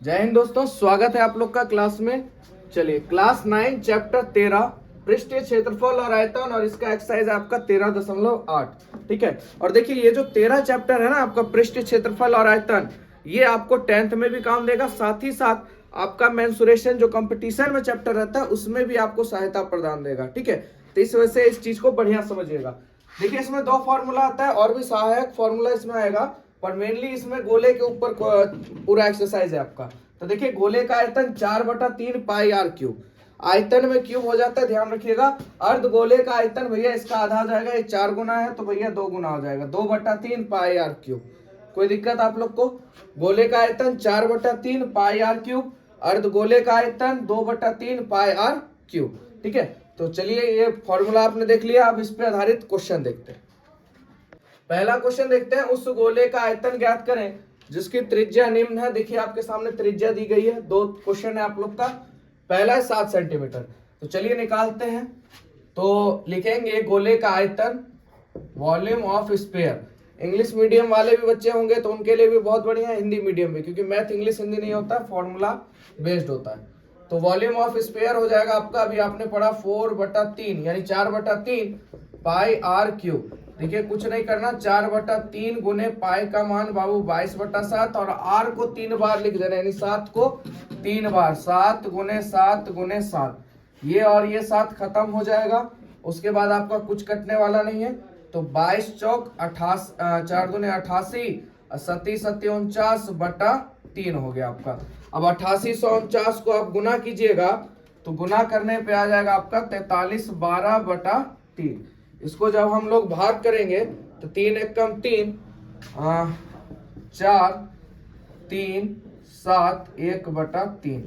जय हिंद दोस्तों, स्वागत है आप लोग का क्लास में। चलिए क्लास 9 चैप्टर 13 पृष्ठीय क्षेत्रफल और आयतन, और इसका एक्सरसाइज आपका 13.8। ठीक है। और देखिए ये जो 13 चैप्टर है ना आपका पृष्ठीय क्षेत्रफल और आयतन, ये आपको 10th में भी काम देगा, साथ ही साथ आपका मेंसुरेशन जो कंपटीशन में चैप्टर रहता है उसमें भी आपको सहायता प्रदान देगा। ठीक है, तो इस वजह से इस चीज को बढ़िया समझिएगा। देखिए इसमें दो फॉर्मूला आता है और भी सहायक फॉर्मूला इसमें आएगा, पर मेनली इसमें गोले के ऊपर पूरा एक्सरसाइज है आपका। तो देखिए गोले का आयतन 4/3 पाई आर क्यूब, आयतन में क्यूब हो जाता है, ध्यान रखिएगा। अर्ध गोले का आयतन भैया इसका आधा हो जाएगा, ये 4 गुना है तो भैया 2 गुना हो जाएगा, 2/3 पाई आर क्यूब। कोई दिक्कत आप लोग को? गोले का आयतन 4/3 पाई आर क्यूब, अर्ध गोले का आयतन 2/3 पाई आर क्यूब। ठीक है, तो चलिए ये फॉर्मूला आपने देख लिया, अब इस पे आधारित क्वेश्चन देखते हैं। पहला क्वेश्चन देखते हैं, उस गोले का आयतन ज्ञात करें जिसकी त्रिज्या निम्न है। देखिए आपके सामने त्रिज्या दी गई है, दो क्वेश्चन है आप लोग का। पहला है 7 सेंटीमीटर, तो चलिए निकालते हैं। तो लिखेंगे गोले का आयतन, volume of sphere. English medium वाले भी बच्चे होंगे तो उनके लिए भी बहुत बढ़िया है, हिंदी मीडियम भी, क्योंकि मैथ इंग्लिश हिंदी नहीं होता, फॉर्मूला बेस्ड होता है। तो वॉल्यूम ऑफ स्फीयर हो जाएगा आपका, अभी आपने पढ़ा 4/3 यानी 4/3 पाई आर क्यूब। देखिए कुछ नहीं करना, 4/3 गुने पाई का मान बाबू 22/7, और आर को 3 बार लिख देना, यानी 7 को 3 बार, 7 गुने 7 गुने 7। ये और ये 7 खत्म हो जाएगा, उसके बाद आपका कुछ कटने वाला नहीं है। तो 22 चौक 28, 4 दूने 88, 37 37 49/3 हो गया आपका। अब 8849 को आप गुना कीजिएगा तो गुना करने पे आ जाएगा आपका 4312/3। इसको जब हम लोग भाग करेंगे तो 3 एकम 3, 4 3 7 1/3,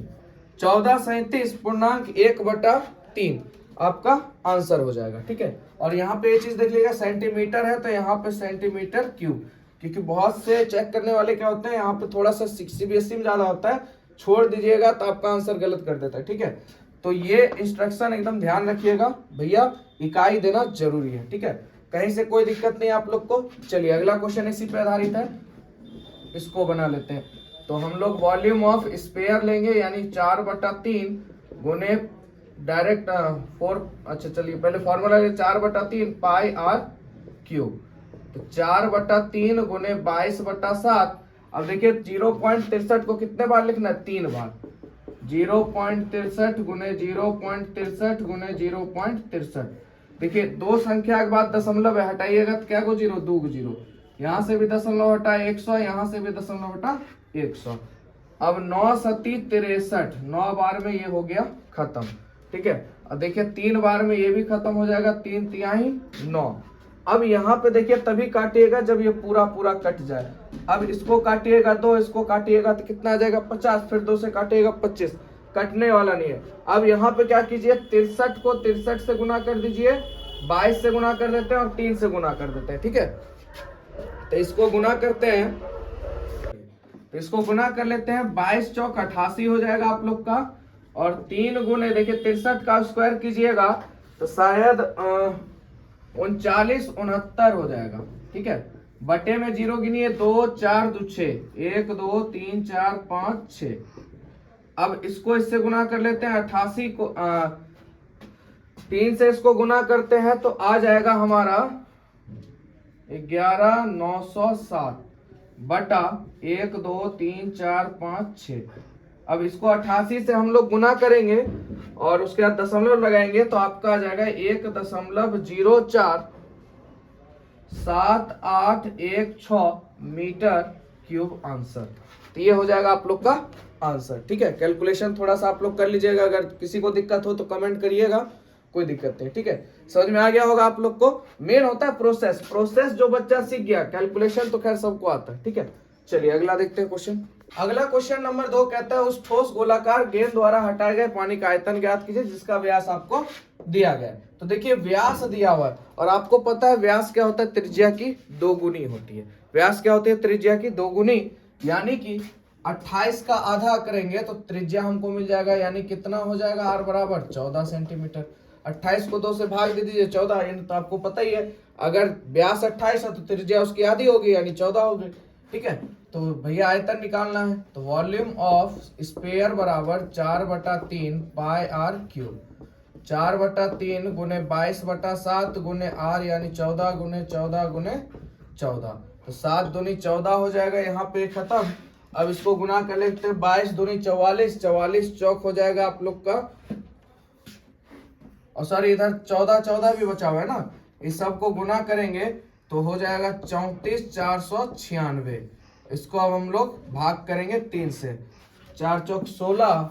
1437.1/3 आपका आंसर हो जाएगा। ठीक है, और यहाँ पे ये चीज देख लीजिएगा, सेंटीमीटर है तो यहाँ पे सेंटीमीटर क्यूब, क्योंकि बहुत से चेक करने वाले क्या होते हैं यहाँ पे थोड़ा सा सीबीएसई में ज्यादा होता है, छोड़ दीजिएगा तो आपका आंसर गलत कर देता है। ठीक है, तो ये इंस्ट्रक्शन एकदम ध्यान रखिएगा भैया, इकाई देना जरूरी है। ठीक है, कहीं से कोई दिक्कत नहीं आप लोग को। चलिए अगला क्वेश्चन इसी पे आधारित है, इसको बना लेते हैं। तो हम लोग वॉल्यूम ऑफ स्फीयर लेंगे, यानी 4/3 गुने डायरेक्ट 4, अच्छा चलिए पहले फॉर्मूला 4/3 पाई आर क्यूब। तो 4/3 गुने 22/7। अब देखिए 0.63 को कितने बार लिखना है? 3 बार। 0.63 गुने 0.63 गुने 0.63। देखिए दो संख्या के बाद दशमलव है, हटाइएगा तो क्या को 0, 2 0, यहाँ से भी दशमलव हटा 100, यहाँ से भी दशमलव हटा 100। अब 9 सती 63, 9 बार में ये हो गया खत्म। ठीक है, अब देखिए 3 बार में ये भी खत्म हो जाएगा, 3 तिहाई 9। अब यहाँ पे देखिए तभी काटिएगा जब ये पूरा पूरा कट जाए। अब इसको काटिएगा 2, इसको काटिएगा तो कितना आ जाएगा? 50, फिर 2 से काटिएगा 25, कटने वाला नहीं है। अब यहाँ पे क्या कीजिए, 63 को 63 से गुना कर दीजिए, 22 से गुना कर देते हैं और 3 से गुना कर देते हैं। ठीक है, तो इसको गुना करते हैं, तो इसको गुना कर लेते हैं, 22 चौक 88 हो जाएगा आप लोग का, और 3 गुने देखिए 63 का स्क्वायर कीजिएगा तो शायद 39 69 हो जाएगा। ठीक है, बटे में 0 गिनिए, 2 4 2 6, 1 2 3 4 5 6। अब इसको इससे गुना कर लेते हैं, 88 को 3 से इसको गुना करते हैं तो आ जाएगा हमारा 11907 बटा 1 2 3 4 5 6। अब इसको 88 से हम लोग गुना करेंगे और उसके बाद दशमलव लगाएंगे तो आपका आ जाएगा 1.047816 मीटर क्यूब आंसर। तो ये हो जाएगा आप लोग का आंसर। ठीक है, कैलकुलेशन थोड़ा सा आप लोग कर लीजिएगा, अगर किसी को दिक्कत हो तो कमेंट करिएगा, कोई दिक्कत नहीं। ठीक है, समझ में आ गया होगा आप लोग को। मेन होता है प्रोसेस, प्रोसेस जो बच्चा सीख गया, कैलकुलेशन तो खैर सबको आता है। ठीक है, चलिए अगला देखते हैं क्वेश्चन। अगला क्वेश्चन नंबर 2 कहता है, उस ठोस गोलाकार गेंद द्वारा हटाए गए पानी का आयतन ज्ञात कीजिए जिसका व्यास आपको दिया गया है। तो देखिए व्यास दिया हुआ है, और आपको पता है व्यास क्या होता है? त्रिज्या की 2 गुनी होती है। व्यास क्या होती है? त्रिज्या की 2 गुनी, यानी कि 28 का आधा करेंगे तो त्रिज्या हमको मिल जाएगा, यानी कितना हो जाएगा? आर बराबर 14 सेंटीमीटर। 28 को 2 से भाग दे दीजिए, 14, यानी तो आपको पता ही है अगर व्यास 28 है तो त्रिज्या उसकी आधी होगी, यानी 14 होगी। ठीक है। तो भैया आयतन निकालना है, तो वॉल्यूम ऑफ स्फीयर बराबर 4/3 पाई आर क्यूब, 4/3 गुने 22/7 गुने आर यानी 14 गुने 14 गुने 14, तो 7 दूनी 14 हो जाएगा यहाँ पे खत्म। अब इसको गुना कर लेते हैं, 22 दूनी 44, 44 चौक हो जाएगा आप लोग का, और सॉरी इधर 14 14 भी बचा हुआ है ना, इस सब को गुना करेंगे तो हो जाएगा 34,496। इसको अब हम लोग भाग करेंगे 3 से, 4 चौक 16,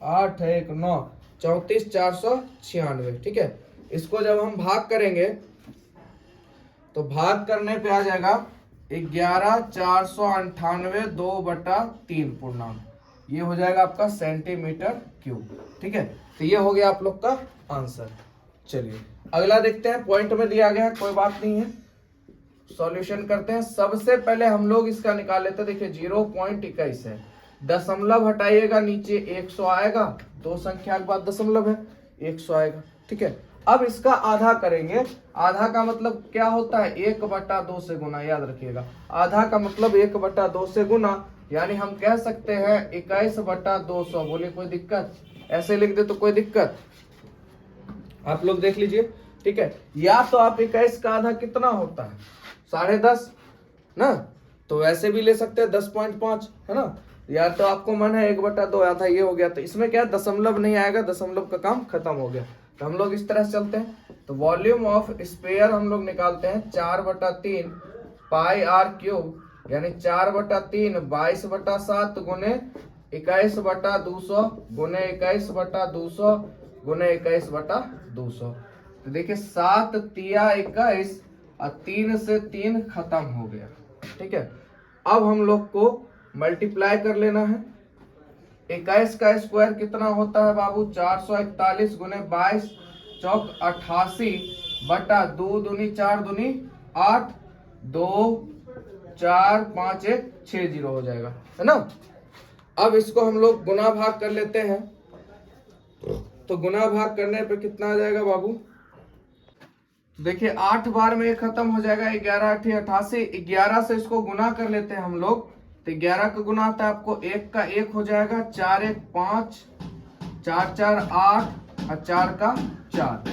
8 1 9, 34,496। ठीक है, इसको जब हम भाग करेंगे तो भाग करने पे आ जाएगा 11,498 2/3 पूर्णांक, ये हो जाएगा आपका सेंटीमीटर क्यूब। ठीक है, तो ये हो गया आप लोग का आंसर। चलिए अगला देखते हैं, पॉइंट में दिया गया है, कोई बात नहीं है, सॉल्यूशन करते हैं। सबसे पहले हम लोग इसका निकाल लेते हैं। देखिए 0.21 है, दशमलव हटाइएगा नीचे 100 आएगा, दो संख्या के बाद दशमलव है 100 आएगा। ठीक है, अब इसका आधा करेंगे, आधा का मतलब क्या होता है 1/2 से गुना, याद रखिएगा आधा का मतलब 1/2 से गुना, यानी हम कह सकते हैं 21/200। बोले कोई दिक्कत, ऐसे लिख दे तो कोई दिक्कत, आप लोग देख लीजिए। ठीक है, या तो आप 21 का आधा कितना होता है 10.5 ना, तो वैसे भी ले सकते हैं 10.5 है ना, या तो आपको मन है 1/2 आधा ये हो गया, तो इसमें क्या दशमलव नहीं आएगा, दशमलव का काम खत्म हो गया। तो हम लोग इस तरह से चलते हैं, तो वॉल्यूम ऑफ स्फीयर हम लोग निकालते हैं 4/3 पाई आर क्यूब, यानी 4/3 22/7 गुने 21/200 गुने 21/200 गुने 21/200। तो देखिए 7 तिया 21 और 3 से 3 खत्म हो गया। ठीक है, अब हम लोग को मल्टीप्लाई कर लेना है। 21 का स्क्वायर कितना होता है बाबू 441 गुने 22 चौक 88 बटा 2 दूनी 4 दूनी 8 2 4 5 1 6 0 हो जाएगा, है ना। अब इसको हम लोग गुना भाग कर लेते हैं, तो गुना भाग करने पे कितना आ जाएगा बाबू, देखिए 8 बार में खत्म हो जाएगा, 11 8 88, 11 से इसको गुना कर लेते हैं हम लोग, तो 11 का गुना आता है आपको 1 का 1 हो जाएगा, 4 1 5 4 4 8 और 4 का 4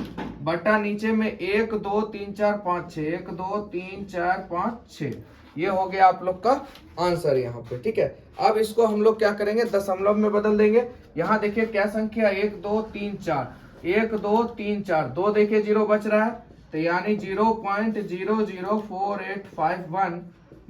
बटा नीचे में 1 2 3 4 5 6 1 2 3 4 5 6, ये हो गया आप लोग का आंसर यहाँ पे। ठीक है, अब इसको हम लोग क्या करेंगे दशमलव में बदल देंगे। यहाँ देखिए क्या संख्या 1 2 3 4 1 2 3 4 2 देखिए 0 बच रहा है, तो यानी 0.004851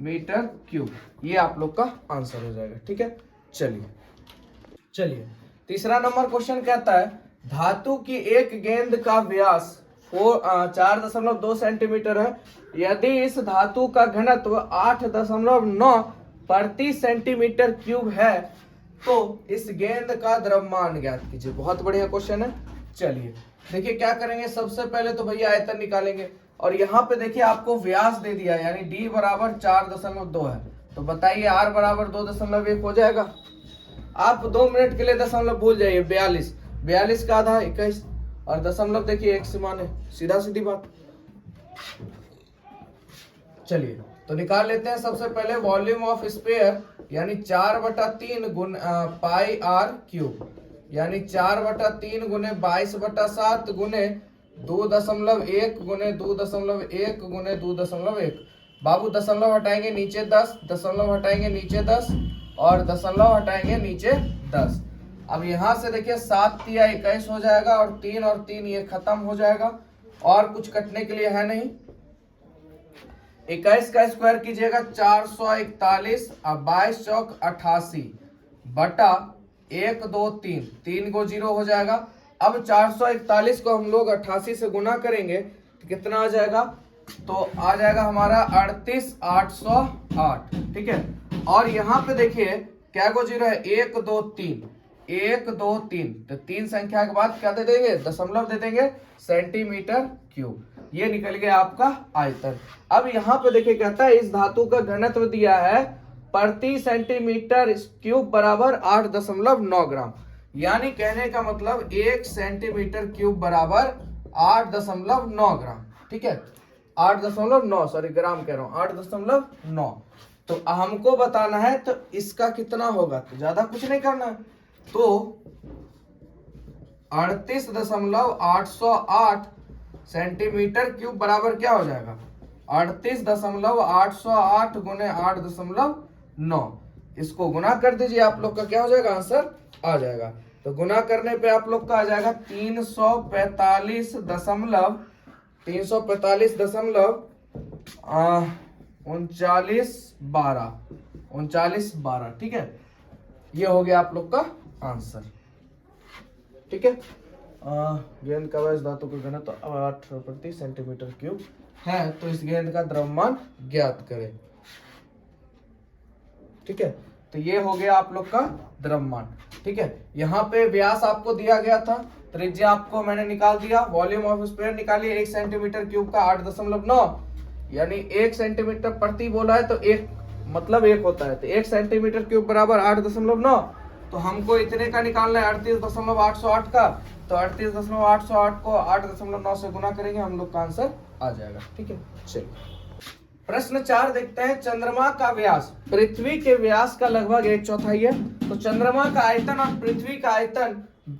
मीटर क्यूब, ये आप लोग का आंसर हो जाएगा। ठीक है, चलिए तीसरा नंबर क्वेश्चन कहता है धातु की एक गेंद का व्यास 4.2 सेंटीमीटर है, यदि इस धातु का घनत्व 8.9 प्रति सेंटीमीटर क्यूब है तो इस गेंद का द्रव्यमान ज्ञात कीजिए। बहुत बढ़िया क्वेश्चन है। चलिए देखिए क्या करेंगे, सबसे पहले तो भैया आयतन निकालेंगे, और यहाँ पे देखिए आपको व्यास दे दिया है, यानी d बराबर 4.2 है, तो बताइए r बराबर 2.1 हो जाएगा। आप 2 मिनट के लिए दशमलव भूल जाइए, 42 का आधा 21 और दशमलव देखिए एक समान है, सीधा सीधी बात। चलिए तो निकाल लेते हैं सबसे पहले वॉल्यूम ऑफ स्फीयर, यानी 4/3 गुने पाई आर क्यूब, यानी 4/3 गुने 22/7 गुने 2.1 गुने 2.1 गुने 2.1। बाबू दशमलव हटाएंगे नीचे 10, दशमलव हटाएंगे नीचे 10 और दशमलव हटाएंगे नीचे 10। अब यहाँ से देखिए 7 तिया 21 हो जाएगा, और 3 ये खत्म हो जाएगा, और कुछ कटने के लिए है नहीं। 21 का स्क्वायर कीजिएगा 441 और 22 चौक 88 बटा 1 2 3 3 को 0 हो जाएगा। अब 441 को हम लोग 88 से गुना करेंगे तो कितना आ जाएगा, तो आ जाएगा हमारा 38,808। ठीक है, और यहाँ पे देखिए क्या को 0 है 1 2 3 1 2 3, तो 3 संख्या के बाद क्या दे देंगे दशमलव दे देंगे सेंटीमीटर क्यूब, ये निकल गया आपका आयतन। अब यहाँ पे देखिए कहता है इस धातु का घनत्व दिया है प्रति सेंटीमीटर क्यूब बराबर 8.9 ग्राम, यानी कहने का मतलब 1 सेंटीमीटर क्यूब बराबर 8.9 ग्राम। ठीक है, 8.9 सॉरी ग्राम कह रहा हूँ 8.9, तो हमको बताना है तो इसका कितना होगा, तो ज्यादा कुछ नहीं करना है। तो 38.808 सेंटीमीटर क्यूब बराबर क्या हो जाएगा, 38.808 गुने 8.9। इसको गुना कर दीजिए, आप लोग का क्या हो जाएगा, आंसर आ जाएगा। तो गुना करने पे आप लोग का आ जाएगा 345.3912, ठीक है। ये हो गया आप लोग का आंसर, ठीक है। गेंद का वैस धातु का घनत्व तो 8 प्रति सेंटीमीटर क्यूब है, तो इस गेंद का द्रव्यमान ज्ञात करें, ठीक है। तो ये हो गया आप लोग का द्रव्यमान, ठीक है। यहाँ पे व्यास आपको दिया गया था, त्रिज्या आपको मैंने निकाल दिया, वॉल्यूम ऑफ स्फीयर निकालिए 1 सेंटीमीटर क्यूब का 8.9, यानी 1 सेंटीमीटर प्रति बोला है तो 1 मतलब 1 होता है, तो 1 सेंटीमीटर क्यूब बराबर 8.9। तो हमको इतने का निकालना है 38.808 का, तो 38.808 को 8.9 से गुना करेंगे, हम लोग का आंसर आ जाएगा, ठीक है। चलिए प्रश्न 4 देखते हैं। चंद्रमा का व्यास पृथ्वी के व्यास का लगभग 1/4 है। तो चंद्रमा का आयतन और पृथ्वी का आयतन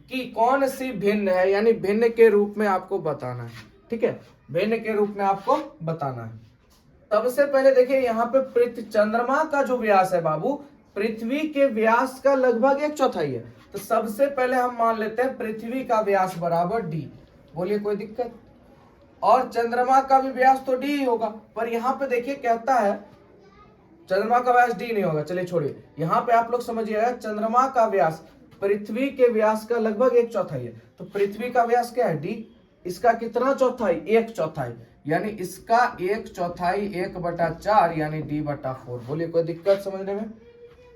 की कौन सी भिन्न है, यानी भिन्न के रूप में आपको बताना है, ठीक है। भिन्न के रूप में आपको बताना है। सबसे पहले देखिए यहाँ पे चंद्रमा का जो व्यास है बाबू, पृथ्वी के व्यास का लगभग 1/4 है। तो सबसे पहले हम मान लेते हैं पृथ्वी का व्यास बराबर d। बोलिए कोई दिक्कत? और चंद्रमा का भी व्यास तो d ही होगा, पर यहाँ पे देखिए कहता है चंद्रमा का व्यास d नहीं होगा। चलिए छोड़िए, यहाँ पे आप लोग समझिएगा, चंद्रमा का व्यास पृथ्वी के व्यास का लगभग 1/4 है। तो पृथ्वी का व्यास क्या है, d। इसका कितना चौथाई, 1/4, यानी इसका 1/4 1/4 यानी d/4। बोलिए कोई दिक्कत समझने में?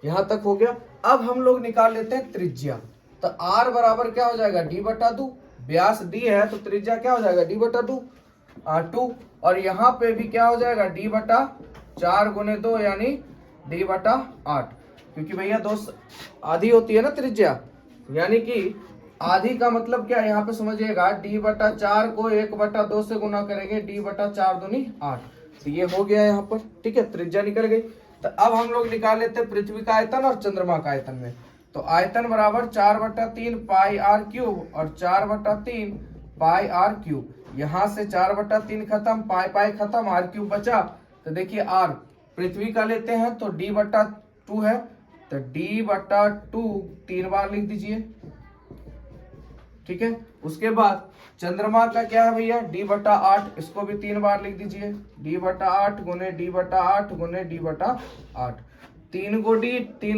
यहाँ तक हो गया। अब हम लोग निकाल लेते हैं त्रिज्या। तो r बराबर क्या हो जाएगा, d/2। व्यास d है तो त्रिज्या क्या हो जाएगा, d/2 2। और यहाँ पे भी क्या हो जाएगा, d/4 गुने 2 यानी d/8, क्योंकि भैया 2 आधी होती है ना त्रिज्या, यानी कि आधी का मतलब क्या है, यहाँ पे समझिएगा d/4 को 1/2 से गुना करेंगे, d/4 दूनी 8। तो ये हो गया यहाँ पर, ठीक है, त्रिज्या निकल गई। तो अब हम लोग निकाल लेते हैं पृथ्वी का आयतन और चंद्रमा का आयतन में। तो आयतन बराबर 4/3 पाई r क्यूब और 4/3 पाई r क्यूब। यहाँ से 4/3 खत्म, पाई पाई खत्म, r क्यूब बचा। तो देखिए r पृथ्वी का लेते हैं तो d/2 है, तो d/2 3 बार लिख दीजिए, ठीक है। उसके बाद चंद्रमा का क्या है भैया, d/8, इसको भी 3 बार लिख दीजिए, d/8 गुने d/8 गुने d/8। 3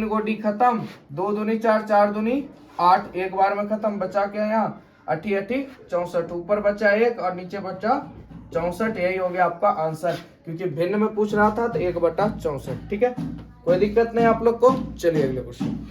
को d खत्म, 2 दूनी 4, 4 दूनी 8, एक बार में खत्म। बचा क्या यहाँ, 8 64, ऊपर बचा 1 और नीचे बचा 64। यही हो गया आपका आंसर, क्योंकि भिन्न में पूछ रहा था तो 1/64, ठीक है। कोई दिक्कत नहीं आप लोग को। चलिए अगले क्वेश्चन।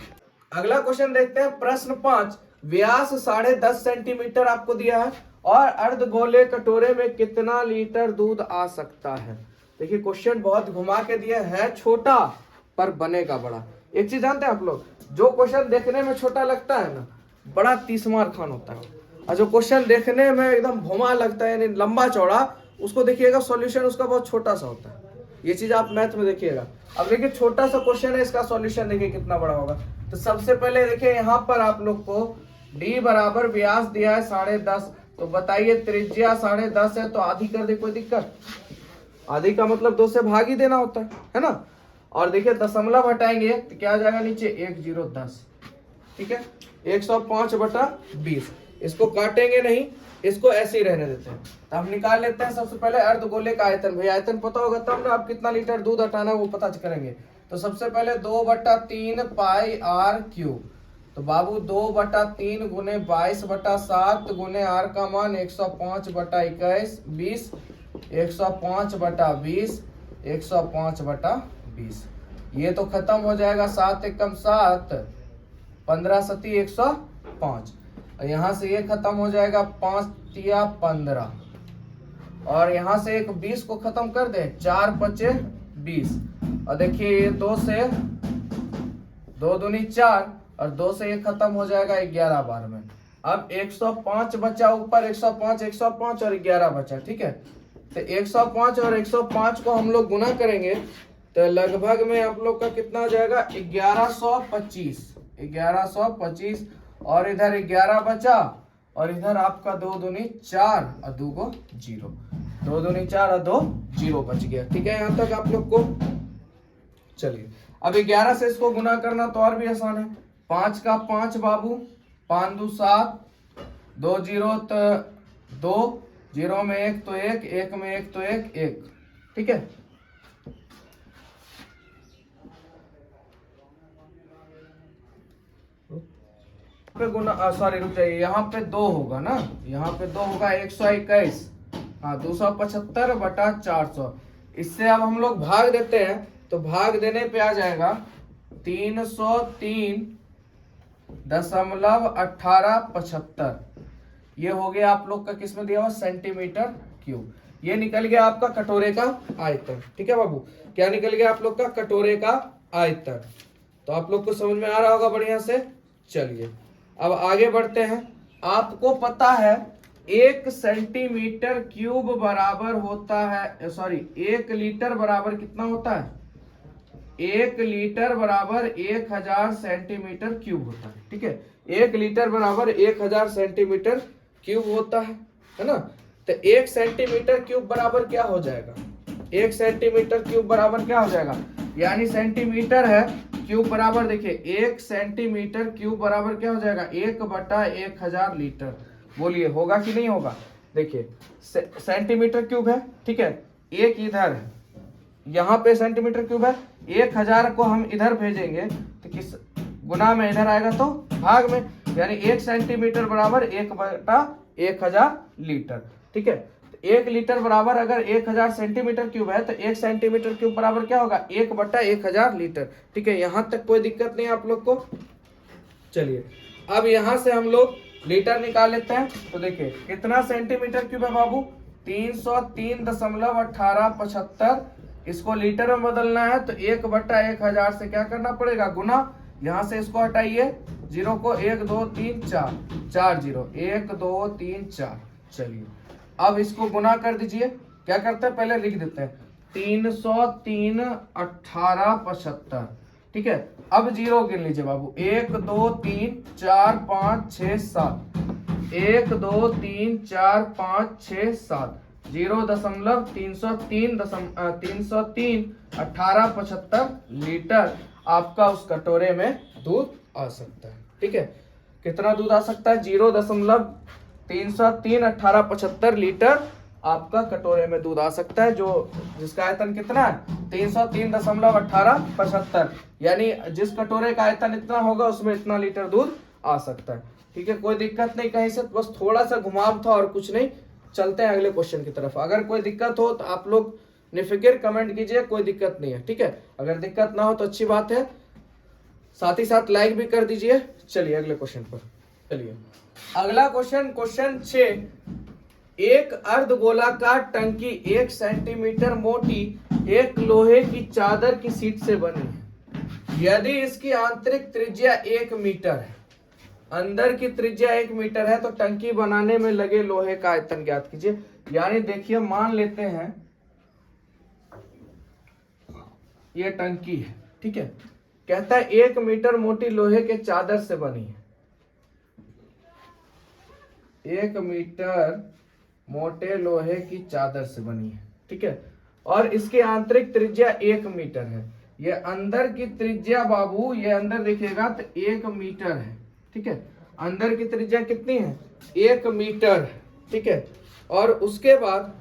अगला क्वेश्चन देखते हैं। प्रश्न 5, व्यास 10.5 सेंटीमीटर आपको दिया है और अर्धगोले कटोरे में कितना लीटर दूध आ सकता है। देखिए क्वेश्चन बहुत घुमा के दिया है, छोटा पर बनेगा बड़ा। एक चीज जानते हैं आप लोग, जो क्वेश्चन देखने में छोटा लगता है ना, बड़ा 30 मार खान होता है, और जो क्वेश्चन देखने में एकदम घुमा लगता है यानी लंबा चौड़ा, उसको देखिएगा सॉल्यूशन उसका बहुत छोटा सा होता है। ये चीज आप मैथ में देखिएगा। अब देखिए छोटा सा क्वेश्चन है, इसका सॉल्यूशन देखिए कितना बड़ा होगा। तो सबसे पहले देखिए यहाँ पर आप लोग को d बराबर व्यास दिया है 10.5, तो बताइए त्रिज्या 10.5 है तो आधी कर दे, कोई दिक्कत? आधी का मतलब 2 से भाग ही देना होता है ना। और देखिए दशमलव हटाएंगे तो क्या आ जाएगा नीचे, 1010, ठीक है। 105/20, इसको काटेंगे नहीं, इसको ऐसे ही रहने देते हैं। तो हम निकाल लेते हैं सबसे पहले अर्धगोले का आयतन। भैया आयतन पता होगा तब ना आप कितना लीटर दूध हटाना है वो पता करेंगे। तो सबसे पहले 2/3 पाई r क्यूब। तो बाबू 2/3 गुने 22/7 गुने r का मान 105/21 20, 105/20, 105/20। ये तो खत्म हो जाएगा, 7 एकम 7, 15 सती 105। और यहाँ से ये खत्म हो जाएगा, 5 तिया 15, और यहाँ से एक 20 को खत्म कर दे, 4 बचे 20। और देखिए ये 2 से 2 दूनी 4 और 2 से ये खत्म हो जाएगा 11 बार में। अब 105 बचा ऊपर, 105 और 11 बचा, ठीक है। तो 105 और 105 को हम लोग गुना करेंगे तो लगभग में आप लोग का कितना हो जाएगा 1125, और इधर 11 बचा, और इधर आपका 2 दूनी 4 और 2 को 0, 2 दूनी 4 और 2 0 बच गया। ठीक है, यहाँ तक आप लोग को। चलिए अब 11 से इसको गुना करना तो और भी आसान है। 5 का 5 बाबू, 5 2 7, 2 0 तो 2, 0 में 1 तो 1, 1 में 1 तो 1, 1। ठीक है, पे गुना सॉरी रुक जाइए, यहाँ पे 2 होगा ना, यहाँ पे 2 होगा 121, हाँ 275 बटा 400। इससे अब हम लोग भाग देते हैं तो भाग देने पे आ जाएगा 303.1875। ये हो गया आप लोग का किसमें दिया हुआ सेंटीमीटर क्यूब। ये निकल गया आपका कटोरे का आयतन। ठीक है बाबू, क्या निकल गया आप लोग का कटोरे का आयतन। तो आप लोग को समझ में आ रहा होगा बढ़िया से। चलिए अब आगे बढ़ते हैं। आपको पता है 1 सेंटीमीटर क्यूब बराबर होता है, सॉरी 1 लीटर बराबर कितना होता है, 1 लीटर बराबर 1000 सेंटीमीटर क्यूब होता है। ठीक है, 1 लीटर बराबर 1000 सेंटीमीटर क्यूब होता है ना। तो 1 सेंटीमीटर क्यूब बराबर क्या हो जाएगा, 1 सेंटीमीटर क्यूब बराबर क्या हो जाएगा, यानी सेंटीमीटर है, क्यूब बराबर देखिए 1 सेंटीमीटर क्यूब बराबर क्या हो जाएगा 1/1000 लीटर। बोलिए होगा कि नहीं होगा। देखिए सेंटीमीटर क्यूब है, ठीक है, एक इधर है, यहाँ पे सेंटीमीटर क्यूब है, 1000 को हम इधर भेजेंगे तो किस गुना में इधर आएगा तो भाग में, यानी 1 सेंटीमीटर बराबर 1/1000 लीटर। ठीक है, तो 1 लीटर बराबर अगर 1000 सेंटीमीटर क्यूब है तो 1 सेंटीमीटर क्यूब बराबर क्या होगा 1/1000 लीटर। ठीक है, यहाँ तक कोई दिक्कत नहीं आप लोग को। चलिए अब यहाँ से हम लोग लीटर निकाल लेते हैं। तो देखिए कितना सेंटीमीटर क्यूब है बाबू, 303.1875। इसको लीटर में बदलना है तो 1/1000 से क्या करना पड़ेगा गुना, यहाँ से इसको हटाइए, 0 को 1 2 3 4, 4 0, 1 2 3 4। चलिए अब इसको गुना कर दीजिए। क्या करते हैं पहले लिख देते हैं 303.1875। ठीक है, अब 0 गिन लीजिए बाबू, 1 2 3 4 5 6 7, 1 2 3 4 5 6 7, 0.303.1875 लीटर आपका उस कटोरे में दूध आ सकता है। ठीक है, कितना दूध आ सकता है, 0.303.1875 लीटर आपका कटोरे में दूध आ सकता है, जो जिसका आयतन कितना है 303.1875, यानी जिस कटोरे का आयतन इतना होगा उसमें इतना लीटर दूध आ सकता है। ठीक है, कोई दिक्कत नहीं कहीं से, बस थोड़ा सा घुमाव था और कुछ नहीं। चलते हैं अगले क्वेश्चन की तरफ। अगर कोई दिक्कत हो तो आप लोग निफिक्र कमेंट कीजिए, कोई दिक्कत नहीं है। ठीक है, अगर दिक्कत ना हो तो अच्छी बात है, साथ ही साथ लाइक भी कर दीजिए। चलिए अगले क्वेश्चन पर चलिए। अगला क्वेश्चन, क्वेश्चन 6, एक अर्धगोलाकार टंकी 1 सेंटीमीटर मोटी एक लोहे की चादर की सीट से बनी है। यदि इसकी आंतरिक त्रिज्या 1 मीटर है, अंदर की त्रिज्या 1 मीटर है, तो टंकी बनाने में लगे लोहे का आयतन ज्ञात कीजिए। यानी देखिए मान लेते हैं ये टंकी है, ठीक है, कहता है 1 मीटर मोटी लोहे के चादर से बनी है, 1 मीटर मोटे लोहे की चादर से बनी है। ठीक है, और इसकी आंतरिक त्रिज्या 1 मीटर है। ये अंदर की त्रिज्या बाबू, ये अंदर देखिएगा तो 1 मीटर है। ठीक है, अंदर की त्रिज्या कितनी है 1 मीटर। ठीक है, और उसके बाद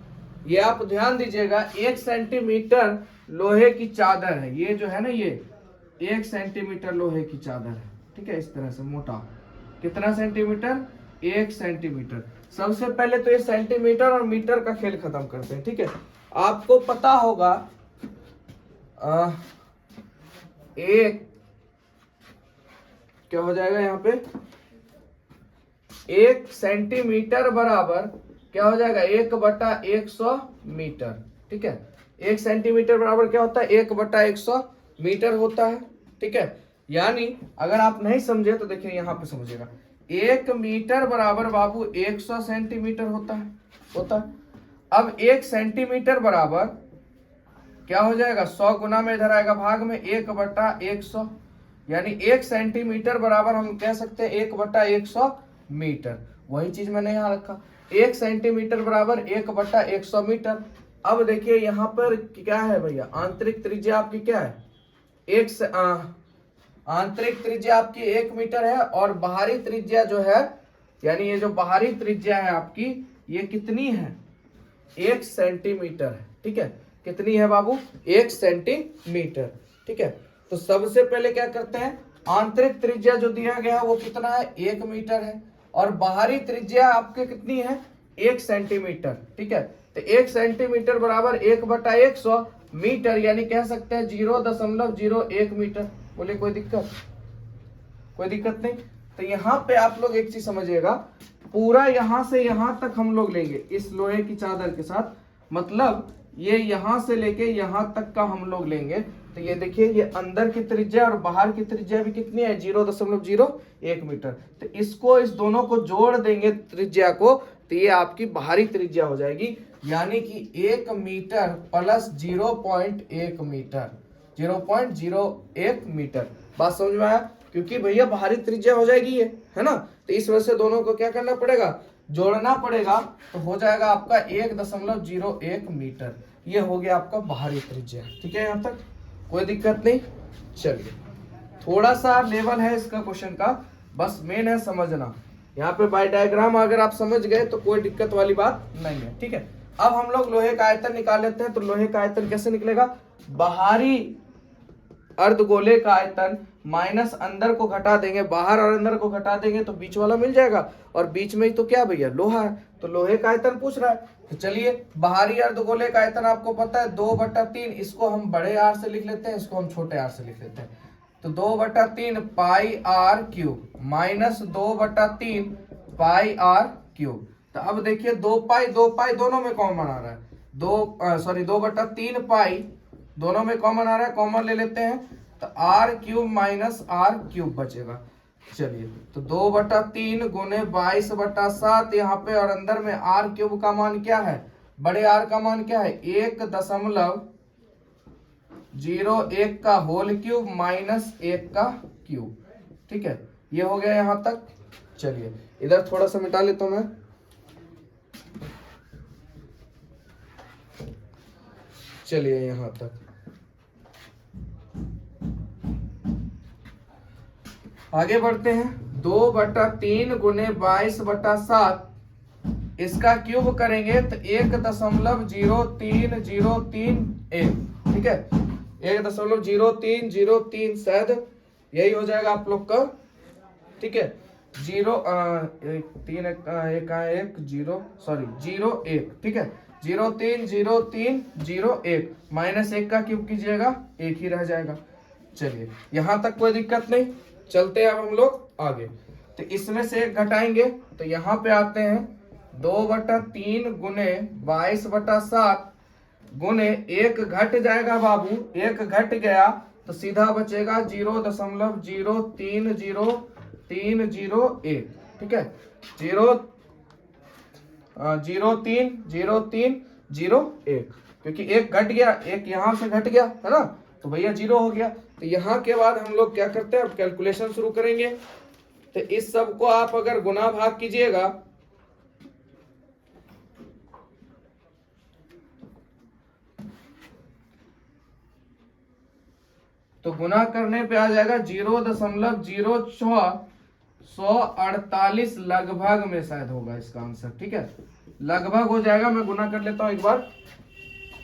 ये आप ध्यान दीजिएगा 1 सेंटीमीटर लोहे की चादर है। ये जो है ना, ये 1 सेंटीमीटर लोहे की चादर है। ठीक है, इस तरह से मोटा, कितना सेंटीमीटर 1 सेंटीमीटर। सबसे पहले तो ये सेंटीमीटर और मीटर का खेल खत्म करते हैं। ठीक है, आपको पता होगा एक क्या हो जाएगा यहाँ पे, 1 सेंटीमीटर बराबर क्या हो जाएगा 1/100 मीटर। ठीक है, 1 सेंटीमीटर बराबर क्या होता है 1/100 मीटर होता है। ठीक है, यानी अगर आप नहीं समझे तो देखिए यहाँ पे समझिएगा, 1 मीटर बराबर बाबू 100 सेंटीमीटर होता है। अब 1 सेंटीमीटर बराबर क्या हो जाएगा 100 गुना में इधर आएगा भाग में 1/100, यानी 1 सेंटीमीटर बराबर हम कह सकते हैं 1/100 मीटर। वही चीज मैंने यहाँ रखा, 1 सेंटीमीटर बराबर 1/100 मीटर। अब देखिए यहाँ पर क्या है भैया, आंतरिक त्रिज्या आपकी क्या है, आंतरिक त्रिज्या आपकी 1 मीटर है और बाहरी त्रिज्या जो है, यानी ये जो बाहरी त्रिज्या है आपकी, ये कितनी है 1 सेंटीमीटर है। ठीक है, कितनी है बाबू 1 सेंटीमीटर। ठीक है, तो सबसे पहले क्या करते हैं, आंतरिक त्रिज्या जो दिया गया है वो कितना है 1 मीटर है और बाहरी त्रिज्या आपके कितनी है 1 सेंटीमीटर। ठीक है, तो 1 सेंटीमीटर बराबर 1/100 मीटर, यानी कह सकते हैं 0.01 मीटर। बोले कोई दिक्कत, कोई दिक्कत नहीं। तो यहाँ पे आप लोग एक चीज समझिएगा, पूरा यहां से यहां तक हम लोग लेंगे इस लोहे की चादर के साथ, मतलब ये यहां से लेके यहां तक का हम लोग लेंगे। तो ये देखिए, ये अंदर की त्रिज्या और बाहर की त्रिज्या भी कितनी है 0.01 मीटर। तो इसको, इस दोनों को जोड़ देंगे त्रिज्या को, तो ये आपकी बाहरी त्रिज्या हो जाएगी, यानी कि 1 मीटर प्लस 0.1 मीटर, 0.01 मीटर। बात समझ में आया, क्योंकि भैया बाहरी त्रिज्या हो जाएगी ये, है ना। तो इस वजह से दोनों को क्या करना पड़ेगा, जोड़ना पड़ेगा। तो हो जाएगा आपका 1.01 मीटर, ये हो गया आपका बाहरी त्रिज्या। ठीक है, यहाँ तक कोई दिक्कत नहीं। चलिए, थोड़ा सा लेवल है इसका क्वेश्चन का, बस मेन है समझना। यहाँ पे बाय डायग्राम अगर आप समझ गए तो कोई दिक्कत वाली बात नहीं है। ठीक है, अब हम लोग लोहे का आयतन निकाल लेते हैं। तो लोहे का आयतन कैसे निकलेगा, बाहरी अर्धगोले का आयतन माइनस अंदर को घटा देंगे, बाहर और अंदर को घटा देंगे तो बीच वाला मिल जाएगा, और बीच में ही तो क्या भैया लोहा है, तो लोहे का आयतन पूछ रहा है। तो चलिए, बाहरी अर्धगोले का आयतन आपको पता है 2/3, इसको हम बड़े आर से लिख लेते हैं, इसको हम छोटे आर से लिख लेते हैं। तो 2/3 pi r cube minus 2/3 pi r cube. तो अब देखिए 2 पाई दोनों में कॉमन आ रहा है, 2/3 पाई दोनों में कॉमन आ रहा है, कॉमन ले लेते हैं। तो R cube minus R cube बचेगा। चलिए, तो 2/3 गुने 22/7 यहाँ पे, और अंदर में आर क्यूब का मान क्या है, बड़े आर का मान क्या है 1.01 का होल क्यूब माइनस 1 का क्यूब। ठीक है, ये हो गया यहाँ तक। चलिए, इधर थोड़ा सा मिटा लेता हूं मैं। चलिए यहाँ तक, आगे बढ़ते हैं। 2/3 गुने 22/7, इसका क्यूब करेंगे तो 1.0303 ठीक है, 1.0303 शायद यही हो जाएगा आप लोग का। ठीक है, 0.1 ठीक है, 0.030301 माइनस 1 का क्यूब कीजिएगा, 1 ही रह जाएगा। चलिए, यहां तक कोई दिक्कत नहीं। चलते हैं अब हम लोग आगे। तो इसमें से 1 घटाएंगे, तो यहाँ पे आते हैं 2/3 गुने 22/7 गुने 1 घट जाएगा बाबू, 1 घट गया तो सीधा बचेगा 0.0300301। ठीक है, 0.030301, क्योंकि 1 घट गया, 1 यहां से घट गया है ना, तो भैया 0 हो गया। तो यहाँ के बाद हम लोग क्या करते हैं, अब कैलकुलेशन शुरू करेंगे। तो इस सब को आप अगर गुना भाग कीजिएगा, तो गुना करने पे आ जाएगा 0.06148 लगभग में शायद होगा इसका आंसर। ठीक है, लगभग हो जाएगा। मैं गुना कर लेता हूं एक बार,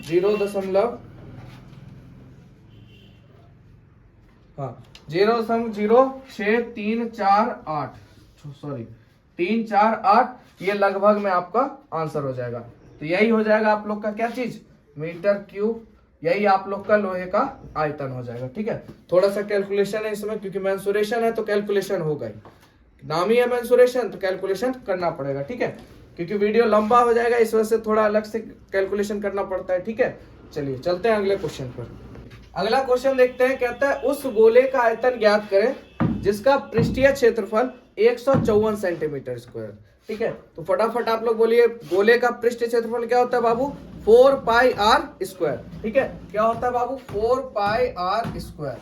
0.06348 सॉरी 348, ये लगभग में आपका आंसर हो जाएगा। तो यही हो जाएगा आप लोग का क्या चीज, मीटर क्यूब, यही आप लोग का लोहे का आयतन हो जाएगा। ठीक है, थोड़ा सा कैलकुलेशन है इसमें, क्योंकि मेंसुरेशन है तो कैलकुलेशन होगा ही, नाम ही है मेंसुरेशन तो कैलकुलेशन करना पड़ेगा। ठीक है, क्योंकि वीडियो लंबा हो जाएगा, इस वजह से थोड़ा अलग से कैलकुलेशन करना पड़ता है। ठीक है, चलिए चलते हैं अगले क्वेश्चन पर। अगला क्वेश्चन देखते हैं, कहता है उस गोले का आयतन ज्ञात करें जिसका पृष्ठीय क्षेत्रफल 154 सेंटीमीटर स्क्वायर। ठीक है, तो फटाफट आप लोग बोलिए, गोले का पृष्ठीय क्षेत्रफल क्या होता है बाबू, 4 पाई आर स्क्वायर। ठीक है, क्या होता है बाबू 4 पाई आर स्क्वायर।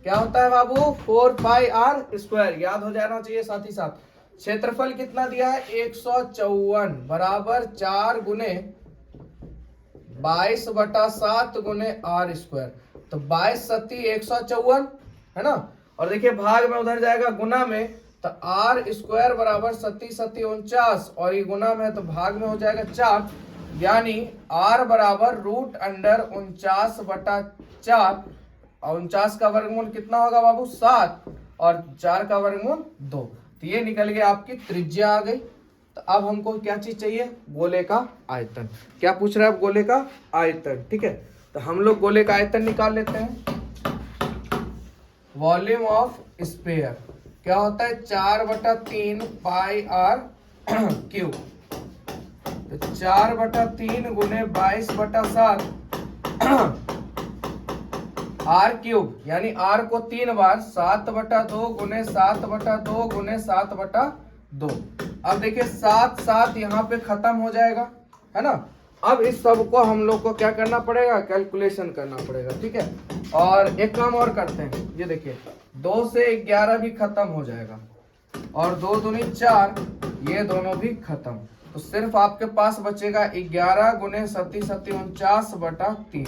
क्या होता है बाबू 4 पाई आर स्क्वायर, याद हो जाना चाहिए साथ ही साथ। क्षेत्रफल कितना दिया है 154 बराबर 4 गुने 22/7 गुने आर स्क्वायर। तो 22 सत्ती 154 है ना, और देखिए भाग में उधर जाएगा गुना में, तो आर स्क्वायर बराबर 37 और ये गुना में है तो भाग में हो जाएगा 4, यानी आर बराबर √49/4 और 49 का वर्गमूल कितना होगा बाबू 7 और 4 का वर्गमूल 2। तो ये निकल गया आपकी त्रिज्या आ गई। तो अब हमको क्या चीज चाहिए, गोले का आयतन। क्या पूछ रहा है अब, गोले का आयतन। ठीक है, तो हम लोग गोले का आयतन निकाल लेते हैं। वॉल्यूम ऑफ स्फीयर क्या होता है 4/3 पाई आर क्यूब। तो 4/3 गुने 22/7 आर क्यूब, यानी आर को 3 बार 7/2 गुने 7/2 गुने 7/2। अब देखिए 7 यहाँ पे खत्म हो जाएगा है ना। अब इस सब को हम लोग को क्या करना पड़ेगा, कैलकुलेशन करना पड़ेगा। ठीक है, और एक काम और करते हैं, ये देखिए 2 से 11 भी खत्म हो जाएगा और 2 दूनी 4, ये दोनों भी खत्म। तो सिर्फ आपके पास बचेगा 11 गुने 37 49/3।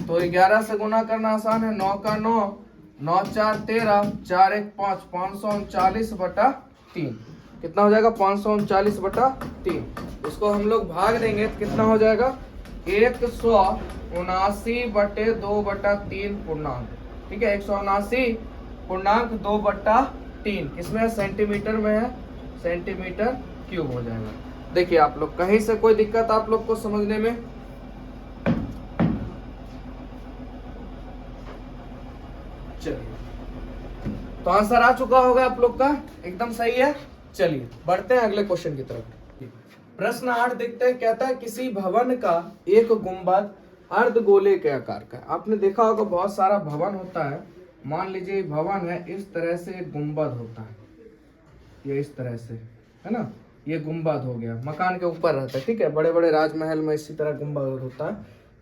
तो 11 से गुना करना आसान है, 9 का 9, 9 4 13, 4 1 5, 539/3। कितना हो जाएगा 539/3। इसको हम लोग भाग देंगे तो कितना हो जाएगा 179/2/3 पूर्णांक। ठीक है, 179.2/3 किसमें है, सेंटीमीटर में है, सेंटीमीटर क्यूब हो जाएगा। देखिए आप लोग कहीं से कोई दिक्कत आप लोग को समझने में, चलिए तो आंसर आ चुका होगा आप लोग का, एकदम सही है। चलिए बढ़ते हैं अगले क्वेश्चन की तरफ। प्रश्न 8 देखते हैं, कहता है किसी भवन का एक गुंबद अर्धगोले के आकार का है। आपने देखा होगा बहुत सारा भवन होता है, मान लीजिए भवन है, इस तरह से एक गुंबद होता है, ये इस तरह से है ना, ये गुंबद हो गया, मकान के ऊपर रहता है। ठीक है, बड़े बड़े राजमहल में इसी तरह गुंबद होता है।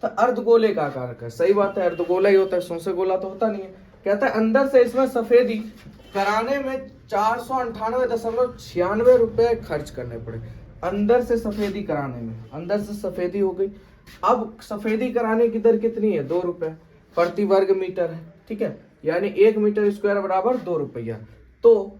तो अर्धगोले का आकार का, सही बात है, अर्धगोला ही होता है, सौंसे गोला तो होता नहीं है। कहता है अंदर से इसमें सफेदी कराने में 498.96 रुपए खर्च करने पड़े। अंदर से सफेदी कराने में, अंदर से सफेदी हो गई। अब सफेदी कराने की दर कितनी है, 2 रुपए प्रति वर्ग मीटर है। ठीक है, यानी 1 मीटर स्क्वायर बराबर 2 रुपया। तो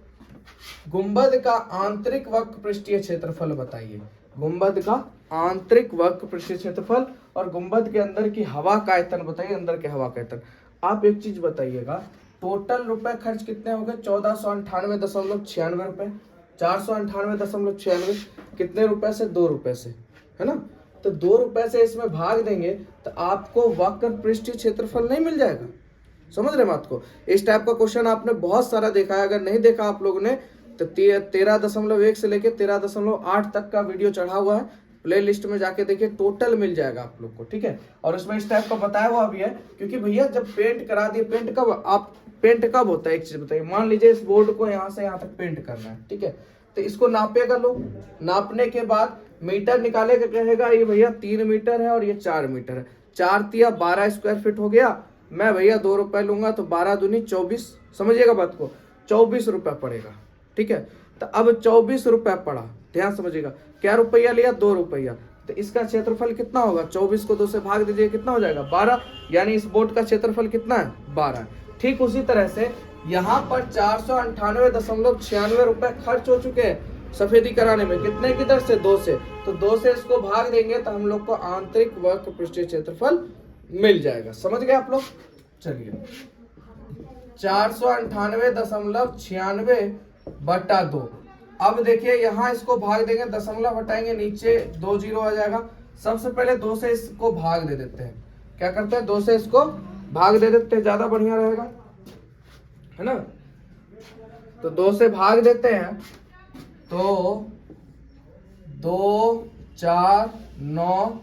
गुंबद का आंतरिक वक्र पृष्ठीय क्षेत्रफल बताइए। गुंबद का आंतरिक वक्र पृष्ठीय क्षेत्रफल और गुंबद के अंदर की हवा का आयतन बताइए, अंदर के हवा का आयतन। आप एक चीज बताइएगा, टोटल रुपए खर्च कितने हो गए 1498.96 रुपए। 498.96 कितने रुपए से, 2 रुपए से, है ना। तो 2 रुपए से इसमें भाग देंगे तो आपको वक्र पृष्ठीय क्षेत्रफल नहीं मिल जाएगा। समझ रहे बात को, इस टाइप का क्वेश्चन आपने बहुत सारा देखा है। अगर नहीं देखा आप लोगों ने तो 13.1 से लेके 13.8 तक का वीडियो चढ़ा हुआ है, प्ले लिस्ट में जाके देखिए, टोटल मिल जाएगा आप लोग को। ठीक है, और उसमें इस टाइप का बताया हुआ भी है, क्योंकि भैया जब पेंट करा दिए, पेंट कब होता है, एक चीज बताइए, मान लीजिए इस बोर्ड को यहाँ से यहाँ तक पेंट करना है। ठीक है, तो इसको नापेगा लोग, नापने के बाद मीटर निकालेगा, कहेगा ये भैया 3 मीटर है और ये 4 मीटर है, 4 तिया 12 स्क्वायर फीट हो गया। मैं भैया 2 रुपए लूंगा तो 12 दूनी 24, समझिएगा बात को, 24 रुपए पड़ेगा। ठीक है, तो अब 24 रुपए पड़ा, ध्यान समझिएगा, क्या रुपया लिया, 2 रुपया। तो इसका क्षेत्रफल कितना होगा, 24 को 2 से भाग दीजिए, कितना हो जाएगा 12, यानी इस बोर्ड का क्षेत्रफल कितना है 12। ठीक उसी तरह से यहाँ पर 498.96 रुपए खर्च हो चुके हैं सफेदी कराने में, कितने की दर से, 2 से। तो 2 से इसको भाग देंगे तो हम लोग को आंतरिक वक्र पृष्ठीय क्षेत्रफल मिल जाएगा। समझ गए आप लोग। चलिए 498.96/2। अब देखिए यहाँ इसको भाग देंगे, दशमलव हटाएंगे, नीचे 2 जीरो आ जाएगा। सबसे पहले 2 से इसको भाग दे देते हैं, क्या करते हैं 2 से इसको भाग दे देते हैं, ज्यादा बढ़िया रहेगा, है ना। तो 2 से भाग देते हैं तो 2 4 9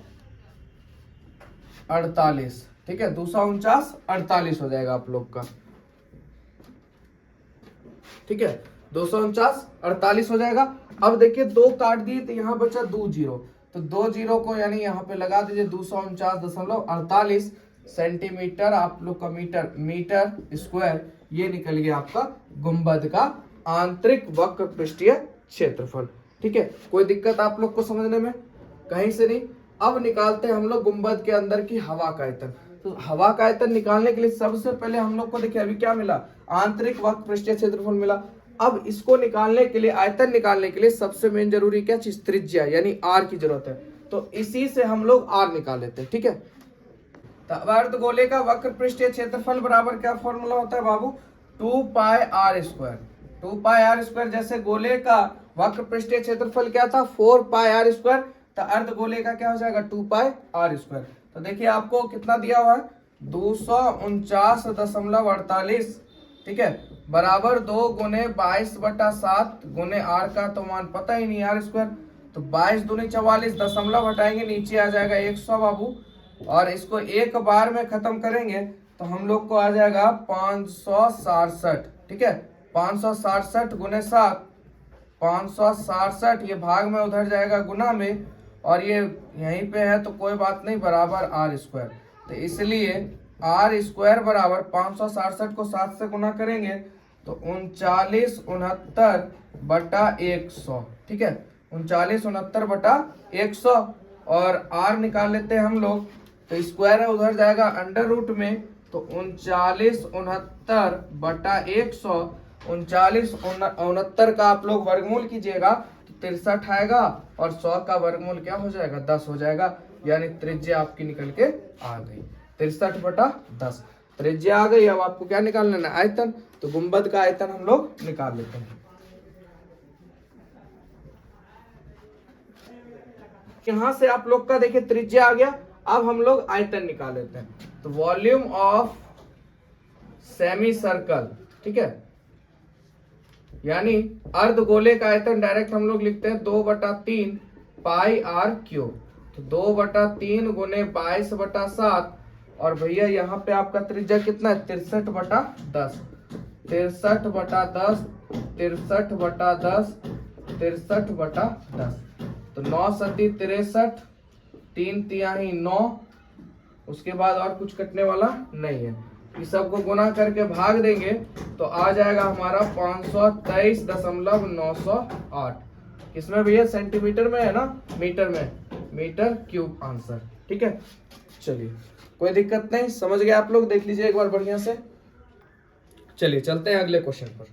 48, ठीक है, 249 48 हो जाएगा आप लोग का। ठीक है, 249 48 हो जाएगा। अब देखिए 2 काट दिए तो यहाँ बचा 2 जीरो, तो 2 जीरो को यानी यहाँ पे लगा दीजिए 249.48 सेंटीमीटर आप लोग का मीटर स्क्वायर, ये निकल गया आपका गुंबद का आंतरिक वक्र पृष्ठीय क्षेत्रफल। ठीक है, कोई दिक्कत आप लोग को समझने में कहीं से नहीं। अब निकालते हैं हम लोग गुंबद के अंदर की हवा का आयतन। तो हवा का आयतन निकालने के लिए सबसे पहले हम लोग को देखिए अभी क्या मिला, आंतरिक वक्र पृष्ठीय क्षेत्रफल मिला। अब इसको निकालने के लिए, आयतन निकालने के लिए सबसे मेन जरूरी क्या चीज, त्रिज्या यानी आर की जरूरत है। तो इसी से हम लोग आर निकाल लेते हैं। ठीक है, तो अर्धगोले का वक्र पृष्ठीय क्षेत्रफल बराबर क्या फॉर्मूला होता है बाबू, 2 pi r square. 2 pi r square, जैसे गोले का वक्र पृष्ठीय क्षेत्रफल क्या था 4 पाई आर स्क्वायर, तो अर्धगोले का क्या हो जाएगा 2 पाई आर स्क्वायर। तो देखिए आपको कितना दिया हुआ है 249.48, ठीक है, बराबर 2 गुने 22/7 गुने आर का तो मान पता ही नहीं आर स्क्वायर, तो 22 दूनी 44, दशमलव हटाएंगे नीचे आ जाएगा 100 बाबू, और इसको एक बार में खत्म करेंगे तो हम लोग को आ जाएगा 567। ठीक है, 567 गुने 7, 567, ये भाग में उधर जाएगा गुना में, और ये यहीं पे है तो कोई बात नहीं, बराबर आर स्क्वायर। तो इसलिए आर स्क्वायर बराबर 567 को 7 से गुना करेंगे तो 3969/100। ठीक है, 3969/100, और आर निकाल लेते हैं हम लोग, तो स्क्वायर है उधर जाएगा अंडर रूट में, तो 3969/100, 3969 का आप लोग वर्गमूल कीजिएगा तो 63 आएगा, और 100 का वर्गमूल क्या हो जाएगा 10 हो जाएगा, यानी त्रिज्या आपकी निकल के आ गई 63/10 त्रिज्या आ गई। अब आपको क्या निकालना है, आयतन। तो गुंबद का आयतन हम लोग निकाल लेते हैं। यहां से आप लोग का देखिए त्रिज्या आ गया, अब हम लोग आयतन निकाल लेते हैं। तो वॉल्यूम ऑफ सेमी सर्कल, ठीक है, यानी अर्धगोले का आयतन डायरेक्ट हम लोग लिखते हैं 2/3 पाई आर क्यूब। तो 2/3 गुने 22/7, और भैया यहाँ पे आपका त्रिज्या कितना है 63/10, 63/10, 63/10, 63/10। तो 9 सती 63, 3 तिहाई 9, उसके बाद और कुछ कटने वाला नहीं है। इस सबको गुना करके भाग देंगे तो आ जाएगा हमारा 523.908। किसमें भैया, सेंटीमीटर में है ना, मीटर में, मीटर क्यूब आंसर। ठीक है, चलिए कोई दिक्कत नहीं, समझ गए आप लोग, देख लीजिए एक बार बढ़िया से। चलिए चलते हैं अगले क्वेश्चन पर।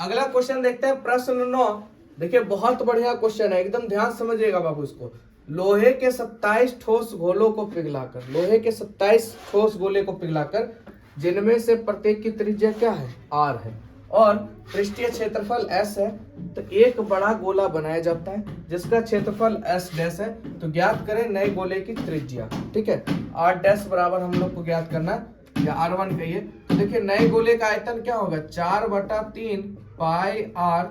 अगला क्वेश्चन देखते हैं, प्रश्न 9। देखिए बहुत बढ़िया क्वेश्चन है, एकदम ध्यान समझिएगा बाबू इसको। लोहे के 27 ठोस गोलों को पिघलाकर, लोहे के 27 ठोस गोले को पिघलाकर, जिनमें से प्रत्येक की त्रिज्या क्या है आर है, और पृष्ठीय क्षेत्रफल एस है, तो एक बड़ा गोला बनाया जाता है जिसका क्षेत्रफल एस डैश है। तो ज्ञात करें नए गोले की त्रिज्या। ठीक है, आर डैश बराबर हम लोग को ज्ञात करना है, या R1 कहिए। तो देखिए नए गोले का आयतन क्या होगा 4/3 पाई आर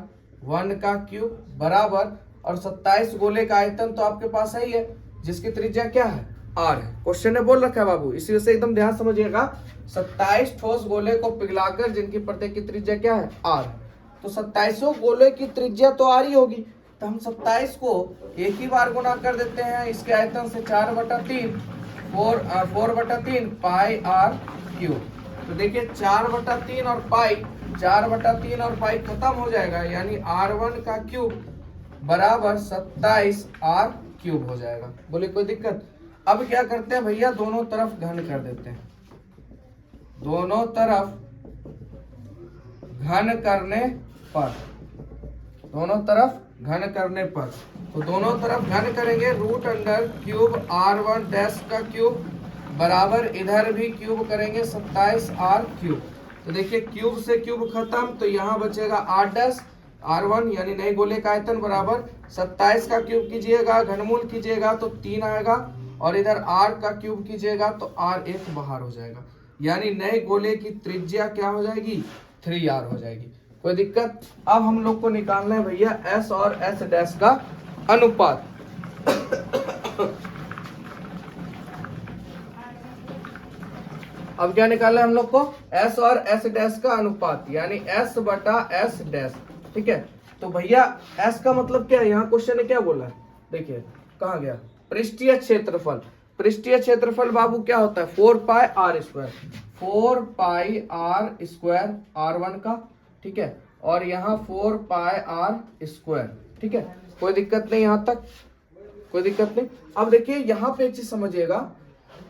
1 का क्यूब बराबर, और 27 गोले का आयतन तो आपके पास है ही है, जिसकी त्रिज्या क्या है आर है। क्वेश्चन ने बोल रखा है बाबू, इसी वजह से एकदम ध्यान समझिएगा। 27 ठोस गोले को पिघलाकर जिनकी प्रत्येक की त्रिज्या क्या है आर, तो 27 गोले की त्रिज्या तो आर ही होगी, तो हम 27 को एक ही बार गुना कर देते हैं इसके आयतन से, 4/3 4/3 पाई आर क्यूब। तो देखिए 4/3 और पाई, 4/3 और पाई खत्म हो जाएगा, यानी R1 का क्यूब बराबर 27 आर क्यूब हो जाएगा। बोले कोई दिक्कत। अब क्या करते हैं भैया, दोनों तरफ घन कर देते हैं, दोनों तरफ घन करने पर, दोनों तरफ घन करने पर, तो दोनों तरफ घन करेंगे, root under cube R1 dash का क्यूब बराबर, इधर भी क्यूब करेंगे 27 आर क्यूब। तो देखिए क्यूब से क्यूब खत्म, तो यहाँ बचेगा आर डैश R1 यानी नए गोले का आयतन बराबर 27 का क्यूब कीजिएगा, घनमूल कीजिएगा तो 3 आएगा, और इधर R का क्यूब कीजिएगा तो R1 बाहर हो जाएगा, यानी नए गोले की त्रिज्या क्या हो जाएगी 3R हो जाएगी। कोई दिक्कत। अब हम लोग को निकालना है भैया S और S डैश का अनुपात। अब क्या निकालना है हम लोग को, S और S डैश का अनुपात, यानी S/S डैश। ठीक है, तो भैया S का मतलब क्या है, यहाँ क्वेश्चन ने क्या बोला है, देखिए कहाँ गया, पृष्ठीय क्षेत्रफल। पृष्ठीय क्षेत्रफल बाबू क्या होता है, 4 pi r square, 4 pi r square R1 का, ठीक है, और यहाँ 4 पाई आर स्क्वायर, ठीक है, कोई दिक्कत नहीं, यहाँ तक कोई दिक्कत नहीं। अब देखिए यहाँ पे एक चीज समझिएगा,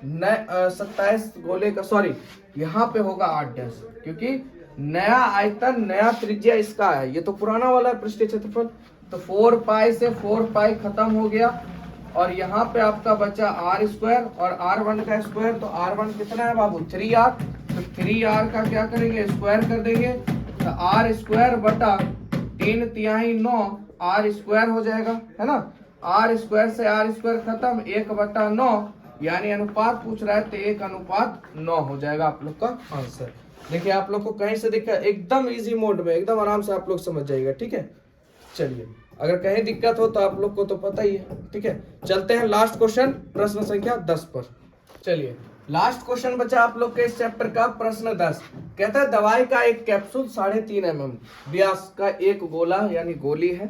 27 गोले का, सॉरी यहाँ पे होगा 8 डैश, क्योंकि नया आयतन नया त्रिज्या इसका है, ये तो पुराना वाला है पृष्ठीय क्षेत्रफल, तो 4 पाई से 4 पाई खत्म हो गया, और यहाँ पे आपका बचा आर स्क्वायर और R1 का स्क्वायर, तो R1 कितना है बाबू 3R, तो 3R का क्या करेंगे, स्क्वायर कर देंगे, तो आर स्क्वायर बटा 3 तिहाई 9 आर स्क्वायर हो जाएगा, है ना, आर स्क्वायर से आर स्क्वायर खत्म, 1/9, यानी अनुपात पूछ रहा है तो 1:9 हो जाएगा आप लोग का आंसर। देखिए आप लोग को कहीं से दिक्कत, एकदम इजी मोड में, एकदम आराम से आप लोग समझ जाइएगा, ठीक है। चलिए अगर कहीं दिक्कत हो तो आप लोग को तो पता ही है, ठीक है। चलते हैं लास्ट क्वेश्चन, प्रश्न संख्या 10 पर। चलिए लास्ट क्वेश्चन बचा आप लोग के इस चैप्टर का, प्रश्न 10 कहता है दवाई का एक कैप्सूल 3.5 mm व्यास का एक गोला यानी गोली है,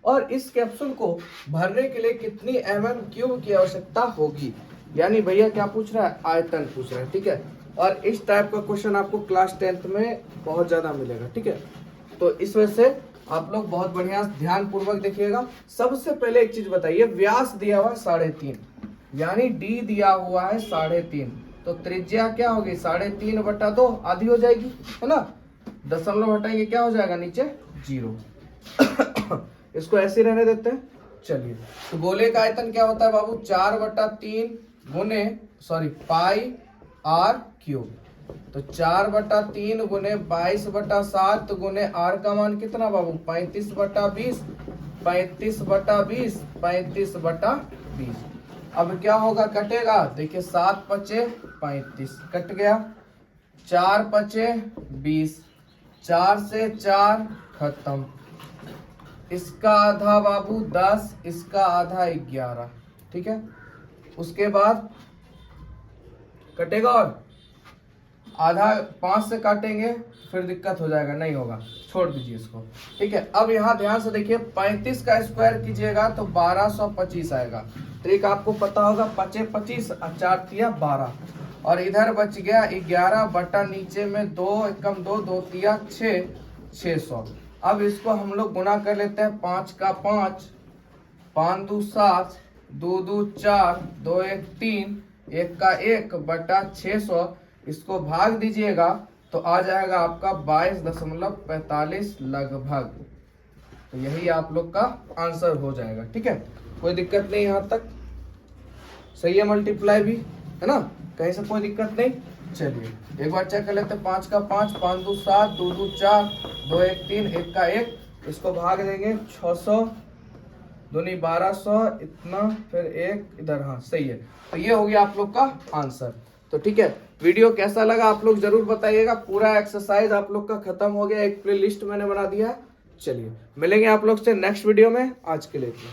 और इस कैप्सूल को भरने के लिए कितनी mm³ की आवश्यकता होगी, यानी भैया क्या पूछ रहा है, आयतन पूछ रहा है, ठीक है। और इस टाइप का क्वेश्चन आपको क्लास 10th में बहुत ज्यादा मिलेगा, ठीक है। तो इस वजह से आप लोग बहुत बढ़िया ध्यान पूर्वक देखिएगा। सबसे पहले एक चीज बताइए, व्यास दिया हुआ है 3.5, यानी डी दिया हुआ है 3.5, तो त्रिज्या क्या होगी 3.5/2, आधी हो जाएगी, है ना, दशमलव हटाएंगे क्या हो जाएगा नीचे 0। इसको ऐसे रहने देते हैं। चलिए तो गोले का आयतन क्या होता है बाबू, 4/3 गुने पाई R³ तो 4/3 गुने 22/7 गुने R का मान कितना बाबू 35/20, 35/20, 35/20। अब क्या होगा, कटेगा, देखिए 7 पचे 35 कट गया, 4 पचे 20, 4 से 4 खत्म, इसका आधा बाबू 10, इसका आधा 11, ठीक है। उसके बाद कटेगा और आधा 5 से काटेंगे फिर दिक्कत हो जाएगा, नहीं होगा, छोड़ दीजिए इसको, ठीक है। अब यहाँ ध्यान से देखिए, 35 का स्क्वायर कीजिएगा तो 1225 आएगा, ट्रिक आपको पता होगा, 5 25 और 4 तिया 12, और इधर बच गया 11 बटा नीचे में 2 एकम 2, 2 तिया 6, 600। अब इसको हम लोग गुना कर लेते हैं, 5 का 5, 5 2 7, 2 2 4, 2 1 3, 1 का 1 बटा 600, इसको भाग दीजिएगा तो आ जाएगा आपका 22.45 लगभग, तो यही आप लोग का आंसर हो जाएगा, ठीक है, कोई दिक्कत नहीं, यहाँ तक सही है, मल्टीप्लाई भी है ना, कहीं से कोई दिक्कत नहीं। चलिए एक बार चेक कर लेते हैं, 5 का 5, 5 2 7, 2 2 4, 2 1 3, 1 का 1, इसको भाग देंगे 600, दूनी 1200, इतना, फिर 1 इधर, हाँ सही है, तो ये हो गया आप लोग का आंसर। तो ठीक है, वीडियो कैसा लगा आप लोग जरूर बताइएगा। पूरा एक्सरसाइज आप लोग का खत्म हो गया, एक प्ले लिस्ट मैंने बना दिया है। चलिए मिलेंगे आप लोग से नेक्स्ट वीडियो में, आज के लिए इतना।